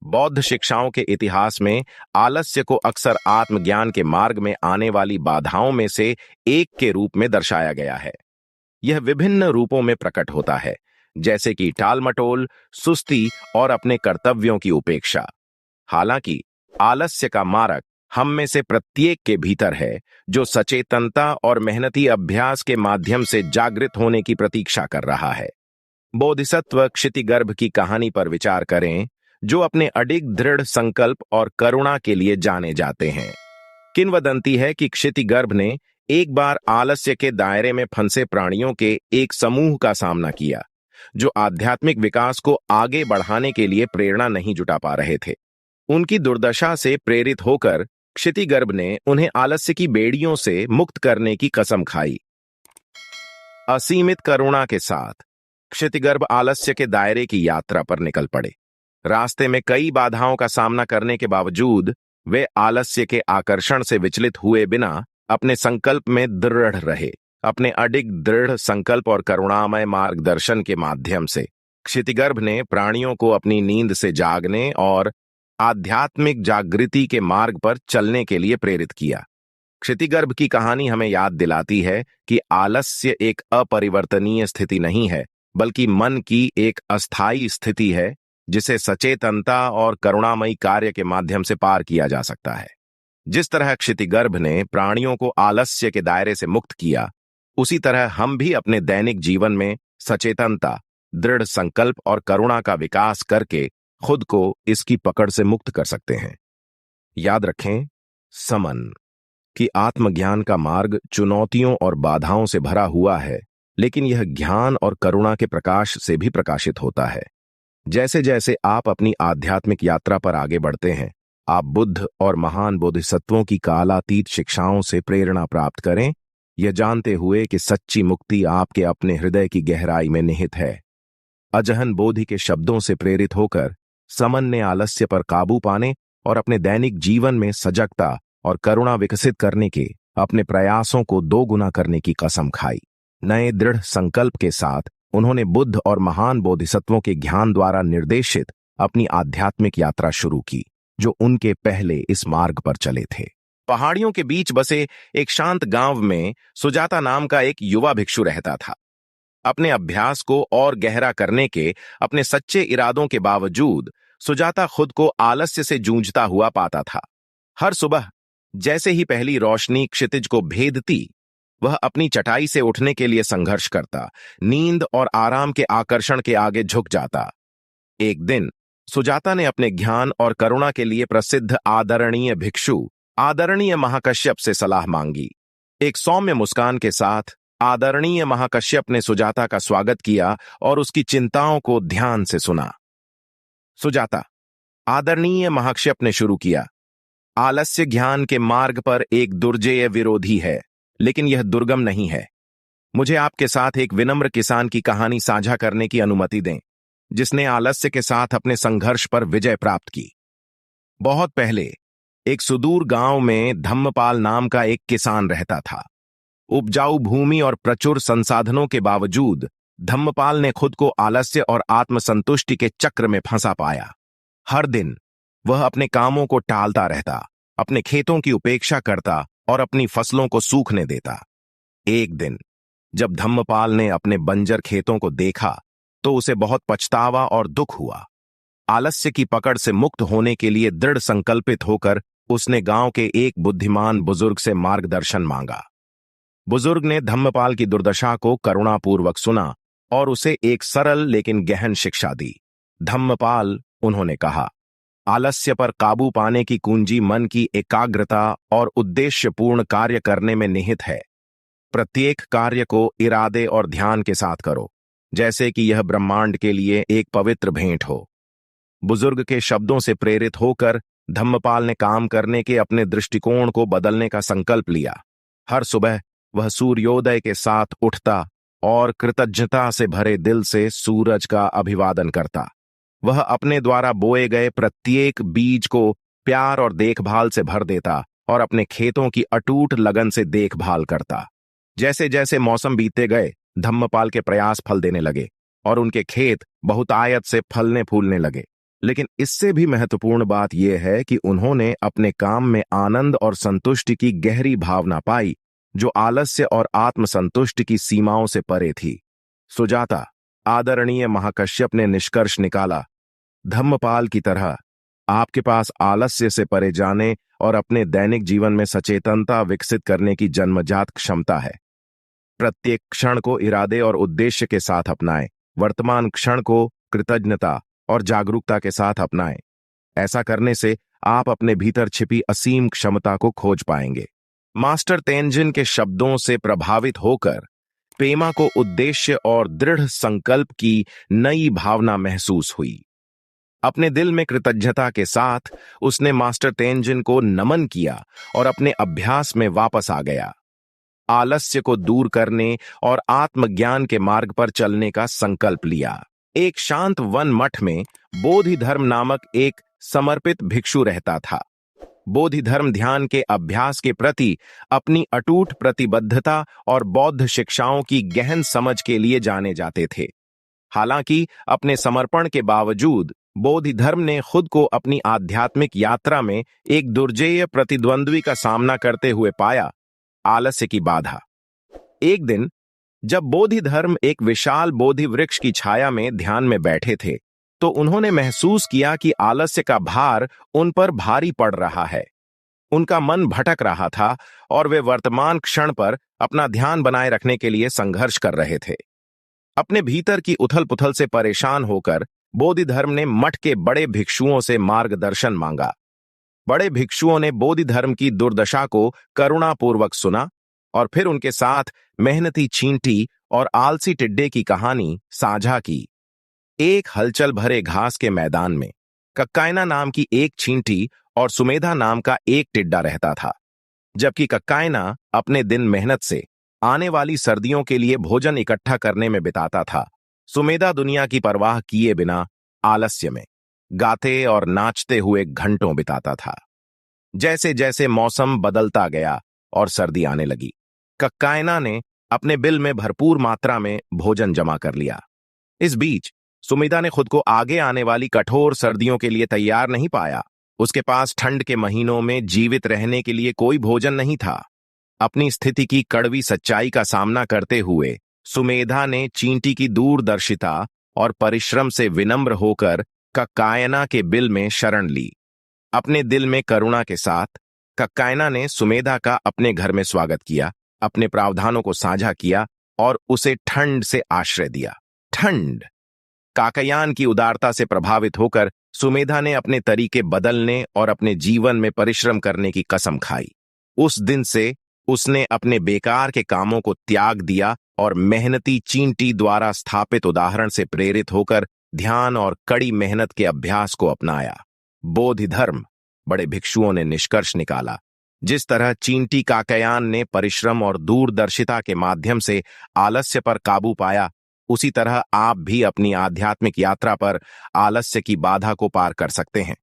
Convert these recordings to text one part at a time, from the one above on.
बौद्ध शिक्षाओं के इतिहास में आलस्य को अक्सर आत्मज्ञान के मार्ग में आने वाली बाधाओं में से एक के रूप में दर्शाया गया है। यह विभिन्न रूपों में प्रकट होता है, जैसे कि टालमटोल, सुस्ती और अपने कर्तव्यों की उपेक्षा। हालांकि आलस्य का मारक हम में से प्रत्येक के भीतर है, जो सचेतनता और मेहनती अभ्यास के माध्यम से जागृत होने की प्रतीक्षा कर रहा है। बोधिसत्व क्षितिगर्भ की कहानी पर विचार करें, जो अपने अडिग दृढ़ संकल्प और करुणा के लिए जाने जाते हैं। किंवदंती है कि क्षितिगर्भ ने एक बार आलस्य के दायरे में फंसे प्राणियों के एक समूह का सामना किया, जो आध्यात्मिक विकास को आगे बढ़ाने के लिए प्रेरणा नहीं जुटा पा रहे थे। उनकी दुर्दशा से प्रेरित होकर क्षितिगर्भ ने उन्हें आलस्य की बेड़ियों से मुक्त करने की कसम खाई। असीमित करुणा के साथ क्षितिगर्भ आलस्य के दायरे की यात्रा पर निकल पड़े। रास्ते में कई बाधाओं का सामना करने के बावजूद वे आलस्य के आकर्षण से विचलित हुए बिना अपने संकल्प में दृढ़ रहे। अपने अडिग दृढ़ संकल्प और करुणामय मार्गदर्शन के माध्यम से क्षितिगर्भ ने प्राणियों को अपनी नींद से जागने और आध्यात्मिक जागृति के मार्ग पर चलने के लिए प्रेरित किया। क्षितिगर्भ की कहानी हमें याद दिलाती है कि आलस्य एक अपरिवर्तनीय स्थिति नहीं है, बल्कि मन की एक अस्थायी स्थिति है, जिसे सचेतनता और करुणामयी कार्य के माध्यम से पार किया जा सकता है। जिस तरह क्षितिगर्भ ने प्राणियों को आलस्य के दायरे से मुक्त किया, उसी तरह हम भी अपने दैनिक जीवन में सचेतनता, दृढ़ संकल्प और करुणा का विकास करके खुद को इसकी पकड़ से मुक्त कर सकते हैं। याद रखें, समन कि आत्मज्ञान का मार्ग चुनौतियों और बाधाओं से भरा हुआ है, लेकिन यह ज्ञान और करुणा के प्रकाश से भी प्रकाशित होता है। जैसे जैसे आप अपनी आध्यात्मिक यात्रा पर आगे बढ़ते हैं, आप बुद्ध और महान बोधिसत्वों की कालातीत शिक्षाओं से प्रेरणा प्राप्त करें, यह जानते हुए कि सच्ची मुक्ति आपके अपने हृदय की गहराई में निहित है। अजहन बोधि के शब्दों से प्रेरित होकर समन ने आलस्य पर काबू पाने और अपने दैनिक जीवन में सजगता और करुणा विकसित करने के अपने प्रयासों को दोगुना करने की कसम खाई। नए दृढ़ संकल्प के साथ उन्होंने बुद्ध और महान बोधिसत्वों के ज्ञान द्वारा निर्देशित अपनी आध्यात्मिक यात्रा शुरू की, जो उनके पहले इस मार्ग पर चले थे। पहाड़ियों के बीच बसे एक शांत गांव में सुजाता नाम का एक युवा भिक्षु रहता था। अपने अभ्यास को और गहरा करने के अपने सच्चे इरादों के बावजूद सुजाता खुद को आलस्य से जूझता हुआ पाता था। हर सुबह जैसे ही पहली रोशनी क्षितिज को भेदती, वह अपनी चटाई से उठने के लिए संघर्ष करता, नींद और आराम के आकर्षण के आगे झुक जाता। एक दिन सुजाता ने अपने ज्ञान और करुणा के लिए प्रसिद्ध आदरणीय भिक्षु आदरणीय महाकश्यप से सलाह मांगी। एक सौम्य मुस्कान के साथ आदरणीय महाकश्यप ने सुजाता का स्वागत किया और उसकी चिंताओं को ध्यान से सुना। सुजाता, आदरणीय महाकश्यप ने शुरू किया, आलस्य ज्ञान के मार्ग पर एक दुर्जेय विरोधी है, लेकिन यह दुर्गम नहीं है। मुझे आपके साथ एक विनम्र किसान की कहानी साझा करने की अनुमति दें, जिसने आलस्य के साथ अपने संघर्ष पर विजय प्राप्त की। बहुत पहले एक सुदूर गांव में धम्मपाल नाम का एक किसान रहता था। उपजाऊ भूमि और प्रचुर संसाधनों के बावजूद धम्मपाल ने खुद को आलस्य और आत्मसंतुष्टि के चक्र में फंसा पाया। हर दिन वह अपने कामों को टालता रहता, अपने खेतों की उपेक्षा करता और अपनी फसलों को सूखने देता। एक दिन जब धम्मपाल ने अपने बंजर खेतों को देखा, तो उसे बहुत पछतावा और दुख हुआ। आलस्य की पकड़ से मुक्त होने के लिए दृढ़ संकल्पित होकर उसने गांव के एक बुद्धिमान बुजुर्ग से मार्गदर्शन मांगा। बुजुर्ग ने धम्मपाल की दुर्दशा को करुणापूर्वक सुना और उसे एक सरल लेकिन गहन शिक्षा दी। धम्मपाल, उन्होंने कहा, आलस्य पर काबू पाने की कुंजी मन की एकाग्रता और उद्देश्यपूर्ण कार्य करने में निहित है। प्रत्येक कार्य को इरादे और ध्यान के साथ करो, जैसे कि यह ब्रह्मांड के लिए एक पवित्र भेंट हो। बुजुर्ग के शब्दों से प्रेरित होकर धम्मपाल ने काम करने के अपने दृष्टिकोण को बदलने का संकल्प लिया। हर सुबह वह सूर्योदय के साथ उठता और कृतज्ञता से भरे दिल से सूरज का अभिवादन करता। वह अपने द्वारा बोए गए प्रत्येक बीज को प्यार और देखभाल से भर देता और अपने खेतों की अटूट लगन से देखभाल करता। जैसे जैसे मौसम बीतते गए, धम्मपाल के प्रयास फल देने लगे और उनके खेत बहुतायत से फलने फूलने लगे। लेकिन इससे भी महत्वपूर्ण बात यह है कि उन्होंने अपने काम में आनंद और संतुष्टि की गहरी भावना पाई, जो आलस्य और आत्मसंतुष्टि की सीमाओं से परे थी। सुजाता, आदरणीय महाकश्यप ने निष्कर्ष निकाला, धम्मपाल की तरह आपके पास आलस्य से परे जाने और अपने दैनिक जीवन में सचेतनता विकसित करने की जन्मजात क्षमता है। प्रत्येक क्षण को इरादे और उद्देश्य के साथ अपनाएं। वर्तमान क्षण को कृतज्ञता और जागरूकता के साथ अपनाएं। ऐसा करने से आप अपने भीतर छिपी असीम क्षमता को खोज पाएंगे। मास्टर तेंजिन के शब्दों से प्रभावित होकर पेमा को उद्देश्य और दृढ़ संकल्प की नई भावना महसूस हुई। अपने दिल में कृतज्ञता के साथ उसने मास्टर तेंजिन को नमन किया और अपने अभ्यास में वापस आ गया। आलस्य को दूर करने और आत्मज्ञान के मार्ग पर चलने का संकल्प लिया। एक शांत वन मठ में बोधि धर्म नामक एक समर्पित भिक्षु रहता था। बोधि धर्म ध्यान के अभ्यास के प्रति अपनी अटूट प्रतिबद्धता और बौद्ध शिक्षाओं की गहन समझ के लिए जाने जाते थे। हालांकि अपने समर्पण के बावजूद बोधि धर्म ने खुद को अपनी आध्यात्मिक यात्रा में एक दुर्जेय प्रतिद्वंद्वी का सामना करते हुए पाया, आलस्य की बाधा। एक दिन जब बोधि धर्म एक विशाल बोधि वृक्ष की छाया में ध्यान में बैठे थे, तो उन्होंने महसूस किया कि आलस्य का भार उन पर भारी पड़ रहा है। उनका मन भटक रहा था और वे वर्तमान क्षण पर अपना ध्यान बनाए रखने के लिए संघर्ष कर रहे थे। अपने भीतर की उथल पुथल से परेशान होकर बोधि धर्म ने मठ के बड़े भिक्षुओं से मार्गदर्शन मांगा। बड़े भिक्षुओं ने बोधि धर्म की दुर्दशा को करुणापूर्वक सुना और फिर उनके साथ मेहनती चींटी और आलसी टिड्डे की कहानी साझा की। एक हलचल भरे घास के मैदान में कक्कायना नाम की एक चींटी और सुमेधा नाम का एक टिड्डा रहता था। जबकि कक्कायना अपने दिन मेहनत से आने वाली सर्दियों के लिए भोजन इकट्ठा करने में बिताता था, सुमेधा दुनिया की परवाह किए बिना आलस्य में गाते और नाचते हुए घंटों बिताता था। जैसे जैसे मौसम बदलता गया और सर्दी आने लगी, कक्कायना ने अपने बिल में भरपूर मात्रा में भोजन जमा कर लिया। इस बीच सुमेधा ने खुद को आगे आने वाली कठोर सर्दियों के लिए तैयार नहीं पाया। उसके पास ठंड के महीनों में जीवित रहने के लिए कोई भोजन नहीं था। अपनी स्थिति की कड़वी सच्चाई का सामना करते हुए सुमेधा ने चींटी की दूरदर्शिता और परिश्रम से विनम्र होकर कक्कायना के बिल में शरण ली। अपने दिल में करुणा के साथ कक्कायना ने सुमेधा का अपने घर में स्वागत किया, अपने प्रावधानों को साझा किया और उसे ठंड से आश्रय दिया। ठंड। काकयान की उदारता से प्रभावित होकर सुमेधा ने अपने तरीके बदलने और अपने जीवन में परिश्रम करने की कसम खाई। उस दिन से उसने अपने बेकार के कामों को त्याग दिया और मेहनती चींटी द्वारा स्थापित उदाहरण से प्रेरित होकर ध्यान और कड़ी मेहनत के अभ्यास को अपनाया। बोधि धर्म, बड़े भिक्षुओं ने निष्कर्ष निकाला, जिस तरह चींटी काकयान ने परिश्रम और दूरदर्शिता के माध्यम से आलस्य पर काबू पाया, उसी तरह आप भी अपनी आध्यात्मिक यात्रा पर आलस्य की बाधा को पार कर सकते हैं।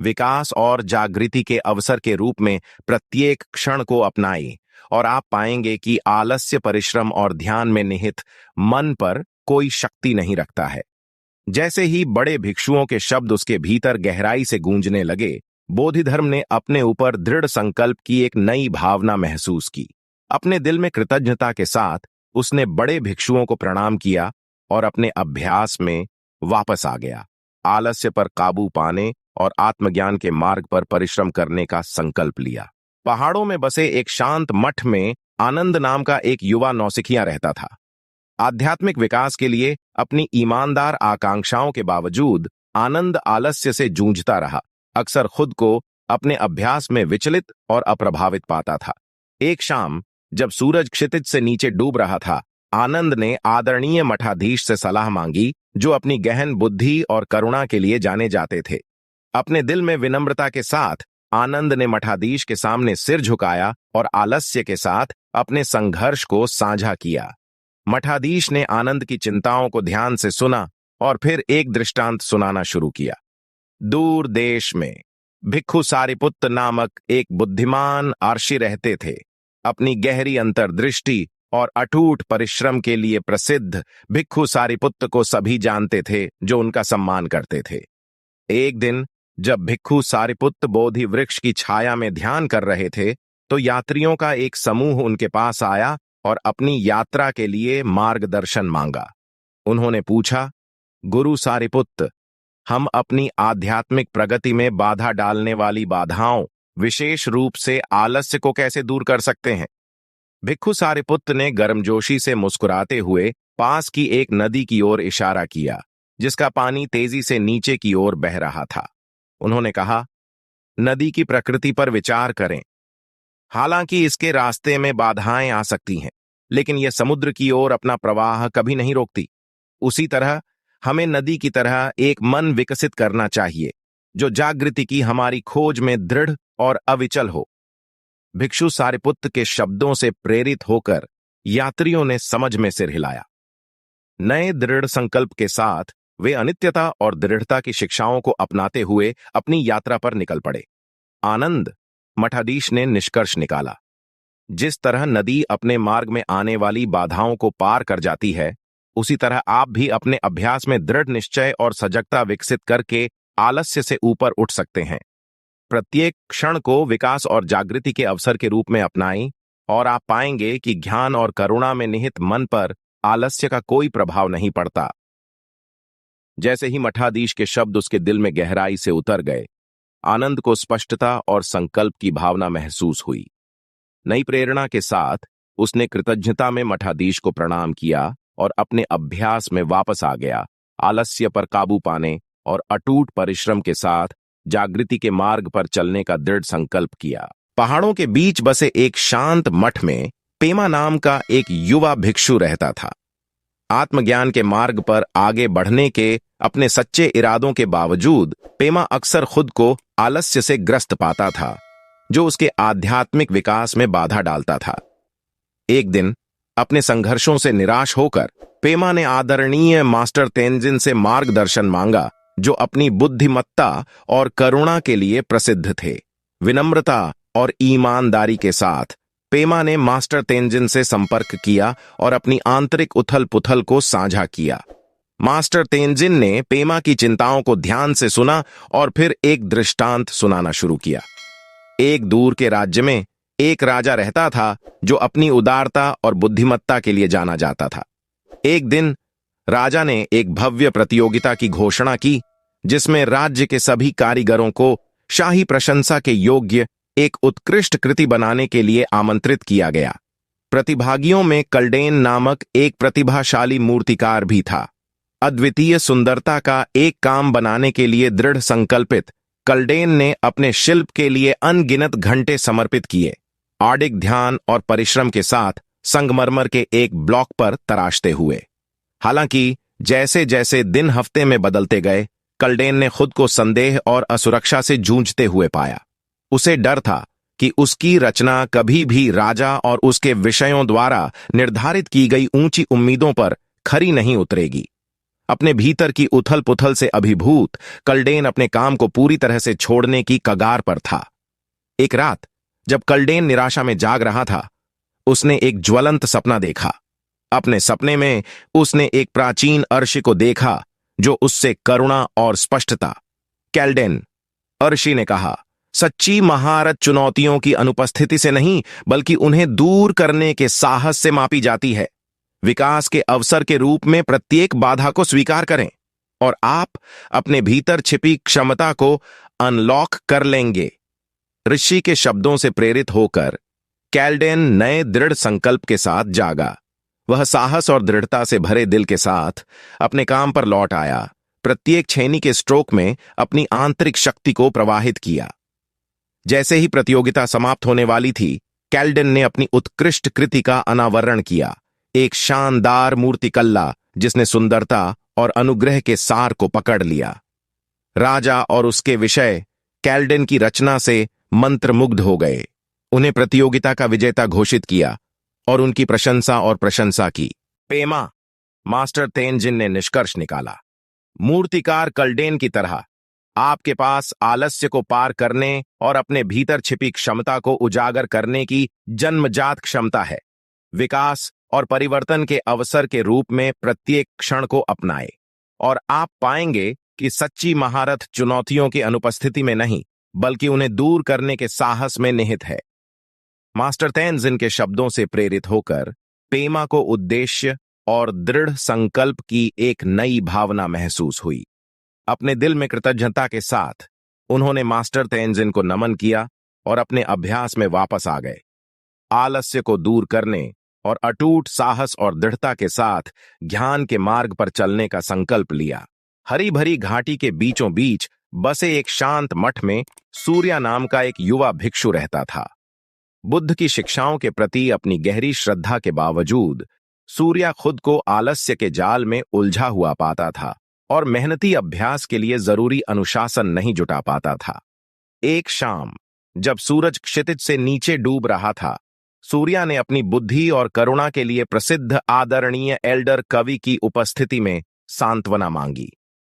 विकास और जागृति के अवसर के रूप में प्रत्येक क्षण को अपनाइए और आप पाएंगे कि आलस्य परिश्रम और ध्यान में निहित मन पर कोई शक्ति नहीं रखता है। जैसे ही बड़े भिक्षुओं के शब्द उसके भीतर गहराई से गूंजने लगे, बोधि धर्म ने अपने ऊपर दृढ़ संकल्प की एक नई भावना महसूस की। अपने दिल में कृतज्ञता के साथ उसने बड़े भिक्षुओं को प्रणाम किया और अपने अभ्यास में वापस आ गया। आलस्य पर काबू पाने और आत्मज्ञान के मार्ग पर परिश्रम करने का संकल्प लिया। पहाड़ों में बसे एक शांत मठ में आनंद नाम का एक युवा नौसिखिया रहता था। आध्यात्मिक विकास के लिए अपनी ईमानदार आकांक्षाओं के बावजूद आनंद आलस्य से जूझता रहा। अक्सर खुद को अपने अभ्यास में विचलित और अप्रभावित पाता था। एक शाम जब सूरज क्षितिज से नीचे डूब रहा था, आनंद ने आदरणीय मठाधीश से सलाह मांगी, जो अपनी गहन बुद्धि और करुणा के लिए जाने जाते थे। अपने दिल में विनम्रता के साथ आनंद ने मठाधीश के सामने सिर झुकाया और आलस्य के साथ अपने संघर्ष को साझा किया। मठाधीश ने आनंद की चिंताओं को ध्यान से सुना और फिर एक दृष्टांत सुनाना शुरू किया। दूर देश में भिक्खु सारिपुत्त नामक एक बुद्धिमान आर्षि रहते थे। अपनी गहरी अंतर्दृष्टि और अटूट परिश्रम के लिए प्रसिद्ध भिक्खु सारिपुत्त को सभी जानते थे, जो उनका सम्मान करते थे। एक दिन जब भिक्खु सारिपुत्त बोधि वृक्ष की छाया में ध्यान कर रहे थे, तो यात्रियों का एक समूह उनके पास आया और अपनी यात्रा के लिए मार्गदर्शन मांगा। उन्होंने पूछा, गुरु सारिपुत्त, हम अपनी आध्यात्मिक प्रगति में बाधा डालने वाली बाधाओं, विशेष रूप से आलस्य को कैसे दूर कर सकते हैं? भिक्खु सारिपुत्त ने गर्मजोशी से मुस्कुराते हुए पास की एक नदी की ओर इशारा किया, जिसका पानी तेजी से नीचे की ओर बह रहा था। उन्होंने कहा, नदी की प्रकृति पर विचार करें। हालांकि इसके रास्ते में बाधाएं आ सकती हैं, लेकिन यह समुद्र की ओर अपना प्रवाह कभी नहीं रोकती। उसी तरह हमें नदी की तरह एक मन विकसित करना चाहिए, जो जागृति की हमारी खोज में दृढ़ और अविचल हो। भिक्षु सारिपुत्त के शब्दों से प्रेरित होकर यात्रियों ने समझ में सिर हिलाया। नए दृढ़ संकल्प के साथ वे अनित्यता और दृढ़ता की शिक्षाओं को अपनाते हुए अपनी यात्रा पर निकल पड़े। आनंद, मठाधीश ने निष्कर्ष निकाला, जिस तरह नदी अपने मार्ग में आने वाली बाधाओं को पार कर जाती है, उसी तरह आप भी अपने अभ्यास में दृढ़ निश्चय और सजगता विकसित करके आलस्य से ऊपर उठ सकते हैं। प्रत्येक क्षण को विकास और जागृति के अवसर के रूप में अपनाएं और आप पाएंगे कि ज्ञान और करुणा में निहित मन पर आलस्य का कोई प्रभाव नहीं पड़ता। जैसे ही मठाधीश के शब्द उसके दिल में गहराई से उतर गए, आनंद को स्पष्टता और संकल्प की भावना महसूस हुई। नई प्रेरणा के साथ उसने कृतज्ञता में मठाधीश को प्रणाम किया और अपने अभ्यास में वापस आ गया, आलस्य पर काबू पाने और अटूट परिश्रम के साथ जागृति के मार्ग पर चलने का दृढ़ संकल्प किया। पहाड़ों के बीच बसे एक शांत मठ में पेमा नाम का एक युवा भिक्षु रहता था। आत्मज्ञान के मार्ग पर आगे बढ़ने के अपने सच्चे इरादों के बावजूद पेमा अक्सर खुद को आलस्य से ग्रस्त पाता था, जो उसके आध्यात्मिक विकास में बाधा डालता था। एक दिन अपने संघर्षों से निराश होकर पेमा ने आदरणीय मास्टर तेंजिन से मार्गदर्शन मांगा, जो अपनी बुद्धिमत्ता और करुणा के लिए प्रसिद्ध थे। विनम्रता और ईमानदारी के साथ पेमा ने मास्टर तेंजिन से संपर्क किया और अपनी आंतरिक उथल पुथल को साझा किया। मास्टर तेंजिन ने पेमा की चिंताओं को ध्यान से सुना और फिर एक दृष्टांत सुनाना शुरू किया। एक दूर के राज्य में एक राजा रहता था, जो अपनी उदारता और बुद्धिमत्ता के लिए जाना जाता था। एक दिन राजा ने एक भव्य प्रतियोगिता की घोषणा की, जिसमें राज्य के सभी कारीगरों को शाही प्रशंसा के योग्य एक उत्कृष्ट कृति बनाने के लिए आमंत्रित किया गया। प्रतिभागियों में कल्डेन नामक एक प्रतिभाशाली मूर्तिकार भी था। अद्वितीय सुंदरता का एक काम बनाने के लिए दृढ़ संकल्पित कल्डेन ने अपने शिल्प के लिए अनगिनत घंटे समर्पित किए, आडिक ध्यान और परिश्रम के साथ संगमरमर के एक ब्लॉक पर तराशते हुए। हालांकि जैसे जैसे दिन हफ्ते में बदलते गए, कल्डेन ने खुद को संदेह और असुरक्षा से जूझते हुए पाया। उसे डर था कि उसकी रचना कभी भी राजा और उसके विषयों द्वारा निर्धारित की गई ऊंची उम्मीदों पर खरी नहीं उतरेगी। अपने भीतर की उथल पुथल से अभिभूत कल्डेन अपने काम को पूरी तरह से छोड़ने की कगार पर था। एक रात जब कल्डेन निराशा में जाग रहा था, उसने एक ज्वलंत सपना देखा। अपने सपने में उसने एक प्राचीन अर्षि को देखा, जो उससे करुणा और स्पष्टता। कैल्डेन, अर्षि ने कहा, सच्ची महारत चुनौतियों की अनुपस्थिति से नहीं, बल्कि उन्हें दूर करने के साहस से मापी जाती है। विकास के अवसर के रूप में प्रत्येक बाधा को स्वीकार करें और आप अपने भीतर छिपी क्षमता को अनलॉक कर लेंगे। ऋषि के शब्दों से प्रेरित होकर कैल्डेन नए दृढ़ संकल्प के साथ जागा। वह साहस और दृढ़ता से भरे दिल के साथ अपने काम पर लौट आया, प्रत्येक छेनी के स्ट्रोक में अपनी आंतरिक शक्ति को प्रवाहित किया। जैसे ही प्रतियोगिता समाप्त होने वाली थी, कैल्डेन ने अपनी उत्कृष्ट कृति का अनावरण किया, एक शानदार मूर्तिकल्ला जिसने सुंदरता और अनुग्रह के सार को पकड़ लिया। राजा और उसके विषय कैल्डेन की रचना से मंत्रमुग्ध हो गए, उन्हें प्रतियोगिता का विजेता घोषित किया और उनकी प्रशंसा और प्रशंसा की। पेमा, मास्टर तेंजिन ने निष्कर्ष निकाला, मूर्तिकार कल्डेन की तरह आपके पास आलस्य को पार करने और अपने भीतर छिपी क्षमता को उजागर करने की जन्मजात क्षमता है। विकास और परिवर्तन के अवसर के रूप में प्रत्येक क्षण को अपनाएं और आप पाएंगे कि सच्ची महारत चुनौतियों की अनुपस्थिति में नहीं, बल्कि उन्हें दूर करने के साहस में निहित है। मास्टर तेंजिन के शब्दों से प्रेरित होकर पेमा को उद्देश्य और दृढ़ संकल्प की एक नई भावना महसूस हुई। अपने दिल में कृतज्ञता के साथ उन्होंने मास्टर तेंजिन को नमन किया और अपने अभ्यास में वापस आ गए। आलस्य को दूर करने और अटूट साहस और दृढ़ता के साथ ज्ञान के मार्ग पर चलने का संकल्प लिया। हरी भरी घाटी के बीचों बीच बसे एक शांत मठ में सूर्या नाम का एक युवा भिक्षु रहता था। बुद्ध की शिक्षाओं के प्रति अपनी गहरी श्रद्धा के बावजूद सूर्या खुद को आलस्य के जाल में उलझा हुआ पाता था और मेहनती अभ्यास के लिए जरूरी अनुशासन नहीं जुटा पाता था। एक शाम जब सूरज क्षितिज से नीचे डूब रहा था, सूर्या ने अपनी बुद्धि और करुणा के लिए प्रसिद्ध आदरणीय एल्डर कवि की उपस्थिति में सांत्वना मांगी।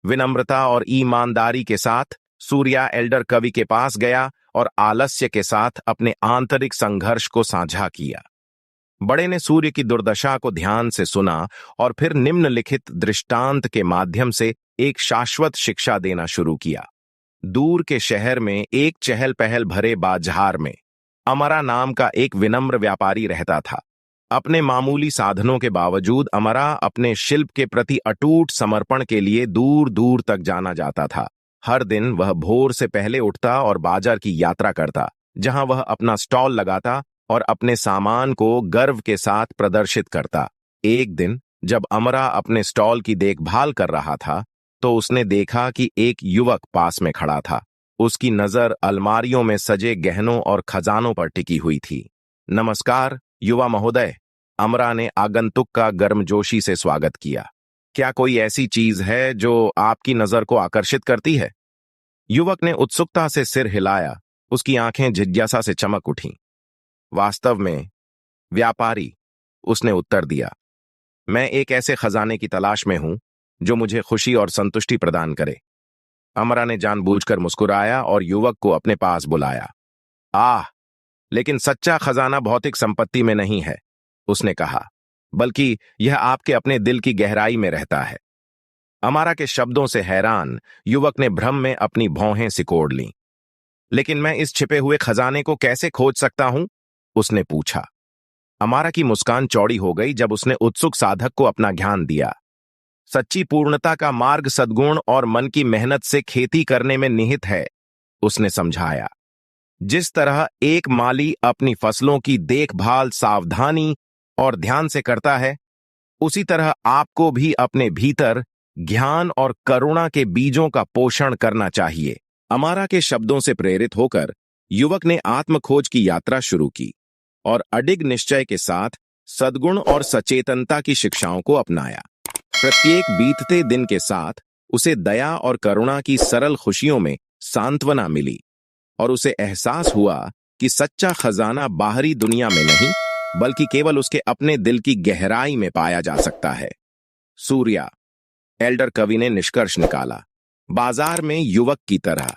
विनम्रता और ईमानदारी के साथ सूर्या एल्डर कवि के पास गया और आलस्य के साथ अपने आंतरिक संघर्ष को साझा किया। बड़े ने सूर्य की दुर्दशा को ध्यान से सुना और फिर निम्नलिखित दृष्टांत के माध्यम से एक शाश्वत शिक्षा देना शुरू किया। दूर के शहर में एक चहल पहल भरे बाजार में अमरा नाम का एक विनम्र व्यापारी रहता था। अपने मामूली साधनों के बावजूद अमरा अपने शिल्प के प्रति अटूट समर्पण के लिए दूर दूर तक जाना जाता था। हर दिन वह भोर से पहले उठता और बाजार की यात्रा करता, जहां वह अपना स्टॉल लगाता और अपने सामान को गर्व के साथ प्रदर्शित करता। एक दिन जब अमरा अपने स्टॉल की देखभाल कर रहा था, तो उसने देखा कि एक युवक पास में खड़ा था। उसकी नजर अलमारियों में सजे गहनों और खजानों पर टिकी हुई थी। नमस्कार युवा महोदय, अमरा ने आगंतुक का गर्मजोशी से स्वागत किया। क्या कोई ऐसी चीज है जो आपकी नजर को आकर्षित करती है? युवक ने उत्सुकता से सिर हिलाया। उसकी आंखें जिज्ञासा से चमक उठीं। वास्तव में व्यापारी, उसने उत्तर दिया, मैं एक ऐसे खजाने की तलाश में हूं जो मुझे खुशी और संतुष्टि प्रदान करे। अमरा ने जानबूझकर मुस्कुराया और युवक को अपने पास बुलाया। आह, लेकिन सच्चा खजाना भौतिक संपत्ति में नहीं है, उसने कहा, बल्कि यह आपके अपने दिल की गहराई में रहता है। अमरा के शब्दों से हैरान युवक ने भ्रम में अपनी भौहें सिकोड़ लीं। लेकिन मैं इस छिपे हुए खजाने को कैसे खोज सकता हूं? उसने पूछा। अमरा की मुस्कान चौड़ी हो गई जब उसने उत्सुक साधक को अपना ज्ञान दिया। सच्ची पूर्णता का मार्ग सद्गुण और मन की मेहनत से खेती करने में निहित है, उसने समझाया। जिस तरह एक माली अपनी फसलों की देखभाल सावधानी और ध्यान से करता है, उसी तरह आपको भी अपने भीतर ज्ञान और करुणा के बीजों का पोषण करना चाहिए। अमरा के शब्दों से प्रेरित होकर युवक ने आत्मखोज की यात्रा शुरू की और अडिग निश्चय के साथ सद्गुण और सचेतनता की शिक्षाओं को अपनाया। प्रत्येक बीतते दिन के साथ उसे दया और करुणा की सरल खुशियों में सांत्वना मिली और उसे एहसास हुआ कि सच्चा खजाना बाहरी दुनिया में नहीं, बल्कि केवल उसके अपने दिल की गहराई में पाया जा सकता है। सूर्या, एल्डर कवि ने निष्कर्ष निकाला, बाजार में युवक की तरह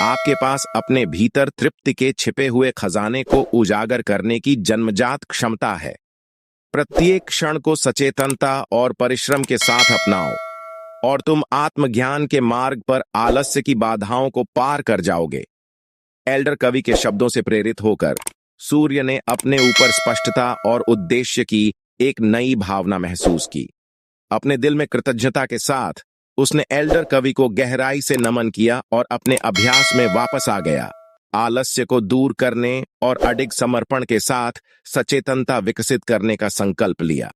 आपके पास अपने भीतर तृप्ति के छिपे हुए खजाने को उजागर करने की जन्मजात क्षमता है। प्रत्येक क्षण को सचेतनता और परिश्रम के साथ अपनाओ और तुम आत्मज्ञान के मार्ग पर आलस्य की बाधाओं को पार कर जाओगे। एल्डर कवि के शब्दों से प्रेरित होकर सूर्य ने अपने ऊपर स्पष्टता और उद्देश्य की एक नई भावना महसूस की। अपने दिल में कृतज्ञता के साथ उसने एल्डर कवि को गहराई से नमन किया और अपने अभ्यास में वापस आ गया। आलस्य को दूर करने और अडिग समर्पण के साथ सचेतनता विकसित करने का संकल्प लिया।